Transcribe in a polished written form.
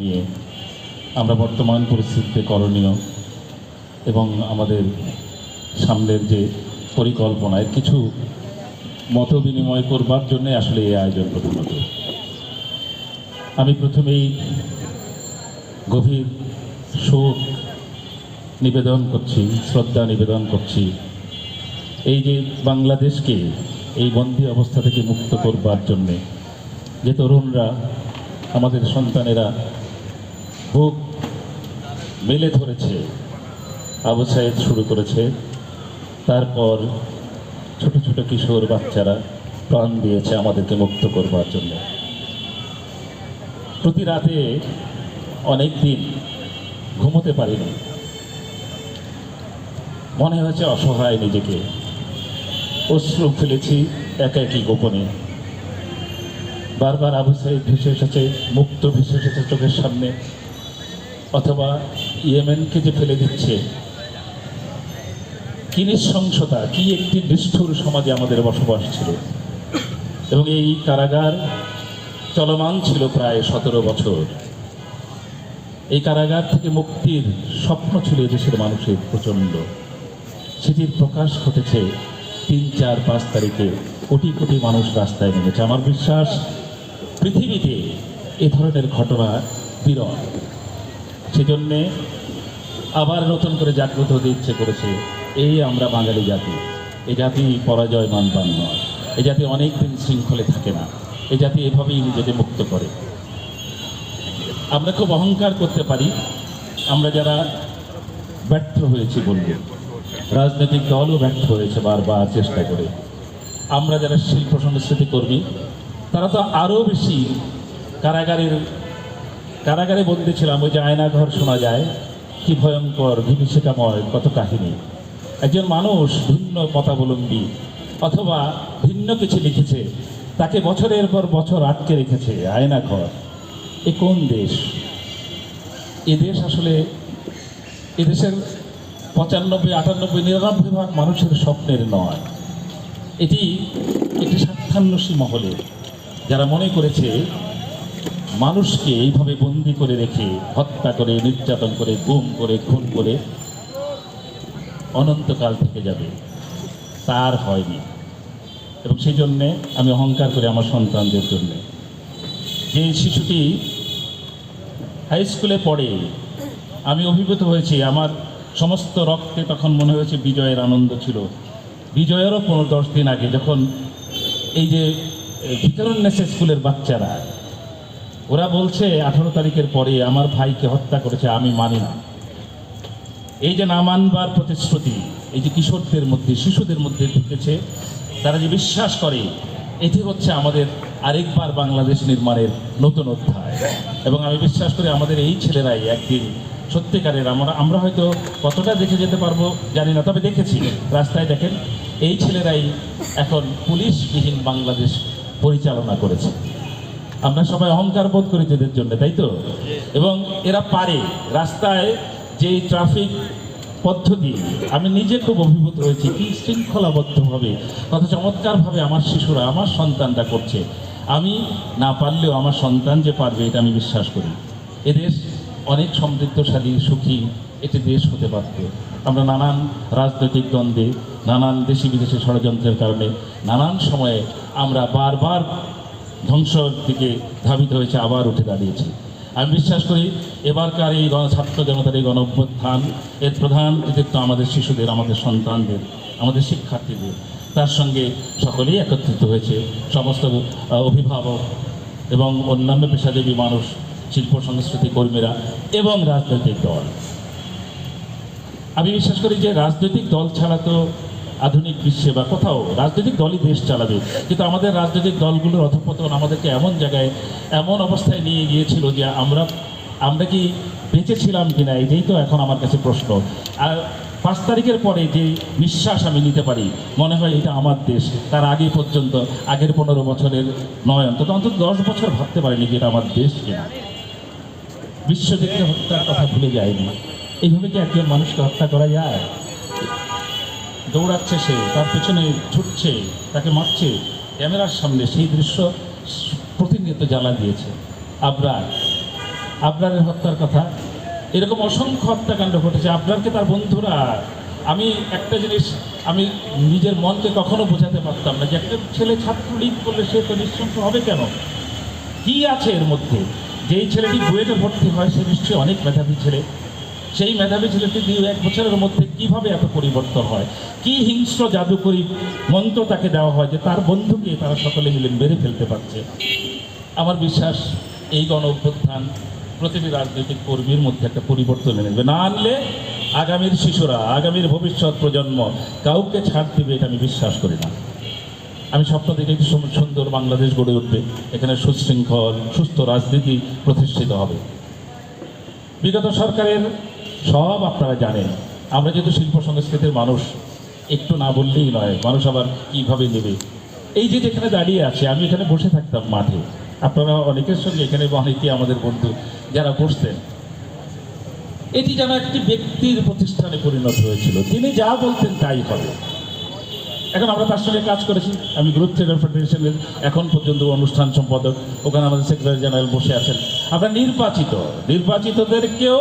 নিয়ে আমরা বর্তমান পরিস্থিতিতে করণীয় এবং আমাদের সামনের যে পরিকল্পনায় কিছু মত বিনিময় করবার জন্য আসলে এই আয়োজন প্রথমত। আমি প্রথমেই গভীর শোক নিবেদন করছি, শ্রদ্ধা নিবেদন করছি এই যে বাংলাদেশকে এই বন্দী অবস্থা থেকে মুক্ত করবার জন্যে যে তরুণরা, আমাদের সন্তানেরা বুক মেলে ধরেছে, আবু সাইদ শুরু করেছে, তারপর ছোট ছোট কিশোর বাচ্চারা প্রাণ দিয়েছে আমাদেরকে মুক্ত করবার জন্য। প্রতি রাতে অনেক দিন ঘুমোতে পারিনি, মনে হয়েছে অসহায় নিজেকে, অশ্রু ফেলেছি একাকী গোপনে। বারবার আবু সাইদ ভেসে এসেছে, মুক্ত ভেসে এসেছে চোখের সামনে, অথবা ইয়েমেনকে যে ফেলে দিচ্ছে। কি নৃশংসতা, কি একটি নিষ্ঠুর সমাজে আমাদের বসবাস ছিল। এবং এই কারাগার চলমান ছিল প্রায় 17 বছর। এই কারাগার থেকে মুক্তির স্বপ্ন ছিল দেশের মানুষের প্রচণ্ড, সেটির প্রকাশ ঘটেছে 3, 4, 5 তারিখে। কোটি কোটি মানুষ রাস্তায় নেমেছে। আমার বিশ্বাস পৃথিবীতে এ ধরনের ঘটনা বিরল। সেজন্যে আবার নতুন করে জাগ্রত হতে ইচ্ছে করেছে। এই আমরা বাঙালি জাতি, এ জাতি পরাজয় মানবান নয়, এ জাতি অনেক দিন শৃঙ্খলে থাকে না, এ জাতি এভাবেই নিজেকে মুক্ত করে। আমরা খুব অহংকার করতে পারি, আমরা যারা ব্যর্থ হয়েছি বলব, রাজনৈতিক দলও ব্যর্থ হয়েছে বারবার চেষ্টা করে। আমরা যারা শিল্প সংস্কৃতি কর্মী, তারা তো আরও বেশি। কারাগারে বন্দী ছিলাম, ওই যে আয়নাঘর শোনা যায়, কি ভয়ঙ্কর বিভীষিকাময় কত কাহিনী। একজন মানুষ ভিন্ন মতাবলম্বী অথবা ভিন্ন কিছু লিখেছে, তাকে বছরের পর বছর আটকে রেখেছে আয়নাঘর। এ কোন দেশ? এ দেশ আসলে, এদেশের 95, 98, 99% মানুষের স্বপ্নের নয়। এটি একটি স্বার্থান্বেষী মহলে, যারা মনে করেছে মানুষকে এইভাবে বন্দি করে রেখে, হত্যা করে, নির্যাতন করে, গুম করে, খুন করে অনন্তকাল থেকে যাবে। তার হয়নি। এবং সেই জন্যে আমি অহংকার করি আমার সন্তানদের জন্যে। যে শিশুটি হাই স্কুলে পড়ে, আমি অভিভূত হয়েছি। আমার সমস্ত রক্তে তখন মনে হয়েছে বিজয়ের আনন্দ ছিল। বিজয়েরও 15-10 দিন আগে, যখন এই যে ভিকারুন্নেসা স্কুলের বাচ্চারা, ওরা বলছে 18 তারিখের পরে আমার ভাইকে হত্যা করেছে, আমি মানি না। এই যে না মানবার প্রতিশ্রুতি, এই যে কিশোরদের মধ্যে, শিশুদের মধ্যে ঢুকেছে, তারা যে বিশ্বাস করে এটি হচ্ছে আমাদের আরেকবার বাংলাদেশ নির্মাণের নতুন অধ্যায়। এবং আমি বিশ্বাস করি আমাদের এই ছেলেরাই একদিন সত্যিকারের, আমরা হয়তো কতটা দেখে যেতে পারবো জানি না, তবে দেখেছি রাস্তায়। দেখেন, এই ছেলেরাই এখন পুলিশবিহীন বাংলাদেশ পরিচালনা করেছে। আমরা সবাই অহংকার বোধ করি এদের জন্য, তাই তো? এবং এরা পারে। রাস্তায় যে ট্রাফিক পদ্ধতি, আমি নিজে খুব অভিভূত হয়েছি, কি শৃঙ্খলাবদ্ধভাবে, কত চমৎকারভাবে আমার শিশুরা, আমার সন্তানরা করছে। আমি না পারলেও আমার সন্তান যে পারবে, এটা আমি বিশ্বাস করি। এদেশ অনেক সমৃদ্ধশালী, সুখী একটি দেশ হতে পারত। আমরা নানান রাজনৈতিক দ্বন্দ্বে, নানান দেশি বিদেশি ষড়যন্ত্রের কারণে নানান সময়ে আমরা বারবার ধ্বংসর দিকে ধাবিত হয়েছে, আবার উঠে দাঁড়িয়েছি। আমি বিশ্বাস করি এবারকার এই ছাত্র জনতার এই গণ অভ্যুত্থান, এর প্রধান কৃতিত্ব আমাদের শিশুদের, আমাদের সন্তানদের, আমাদের শিক্ষার্থীদের। তার সঙ্গে সকলেই একত্রিত হয়েছে, সমস্ত অভিভাবক এবং অন্যান্য পেশাজীবী মানুষ, শিল্প সংস্কৃতি কর্মীরা এবং রাজনৈতিক দল। আমি বিশ্বাস করি যে রাজনৈতিক দল ছাড়া তো আধুনিক বিশ্বে বা কোথাও রাজনৈতিক দলই দেশ চালাবে, কিন্তু আমাদের রাজনৈতিক দলগুলোর অধঃপতন আমাদেরকে এমন জায়গায়, এমন অবস্থায় নিয়ে গিয়েছিল যে আমরা কি বেঁচে ছিলাম কিনা, এটাই তো এখন আমার কাছে প্রশ্ন। আর 5 তারিখের পরে যে নিঃশ্বাস আমি নিতে পারি, মনে হয় এটা আমার দেশ। তার আগে পর্যন্ত, আগের 15 বছরের নয়, অন্তত 10 বছর ভাবতে পারিনি যে এটা আমার দেশ কিনা। বিশ্বজিৎকে হত্যার কথা ভুলে যায়নি। এইভাবে কি একজন মানুষকে হত্যা করা যায়? দৌড়াচ্ছে সে, তার পেছনে ছুটছে, তাকে মারছে, ক্যামেরার সামনে সেই দৃশ্য প্রতিনিয়ত জ্বালা দিয়েছে। আবরার আবরারের হত্যার কথা, এরকম অসংখ্য হত্যাকাণ্ড ঘটেছে। আবরারকে তার বন্ধুরা, আমি একটা জিনিস আমি নিজের মনকে কখনো বোঝাতে পারতাম না যে একটা ছেলে ছাত্রলীগ করলে সে তো নৃশংস হবে কেন, কি আছে এর মধ্যে? যেই ছেলেটি বুয়েটে ভর্তি হয় সে নিশ্চয়ই অনেক মেধাবী ছেলে। সেই মেধাবী ছেলেটি 1 বছরের মধ্যে কিভাবে এত পরিবর্তন হয়? কি হিংস্র জাদুকরী মন্ত্র তাকে দেওয়া হয় যে তার বন্ধুকে তারা সকলে মিলে মেরে ফেলতে পারছে? আমার বিশ্বাস এই গণ অভ্যুত্থান প্রতিটি রাজনৈতিক কর্মীর মধ্যে একটা পরিবর্তন এনে দেবে। না আনলে আগামীর শিশুরা, আগামীর ভবিষ্যৎ প্রজন্ম কাউকে ছাড় দেবে, এটা আমি বিশ্বাস করি না। আমি স্বপ্ন দেখি একটি সুন্দর বাংলাদেশ গড়ে উঠবে, এখানে সুশৃঙ্খল সুস্থ রাজনীতি প্রতিষ্ঠিত হবে। বিগত সরকারের সব আপনারা জানেন। আমরা যেহেতু শিল্প সংস্কৃতির মানুষ, একটু না বললেই নয়, মানুষ আবার কীভাবে নেবে। এই যে যেখানে দাঁড়িয়ে আছে, আমি এখানে বসে থাকতাম মাঠে, আপনারা অনেকের সঙ্গে এখানে অনেকেই আমাদের বন্ধু যারা বসতেন, এটি যেন একটি ব্যক্তির প্রতিষ্ঠানে পরিণত হয়েছিল, তিনি যা বলতেন তাই হবে। এখন আমরা তার সঙ্গে কাজ করেছি। আমি গ্রুপ থিয়েটার ফেডারেশনের এখন পর্যন্ত অনুষ্ঠান সম্পাদক, ওখানে আমাদের সেক্রেটারি জেনারেল বসে আছেন। আমরা নির্বাচিতদেরকেও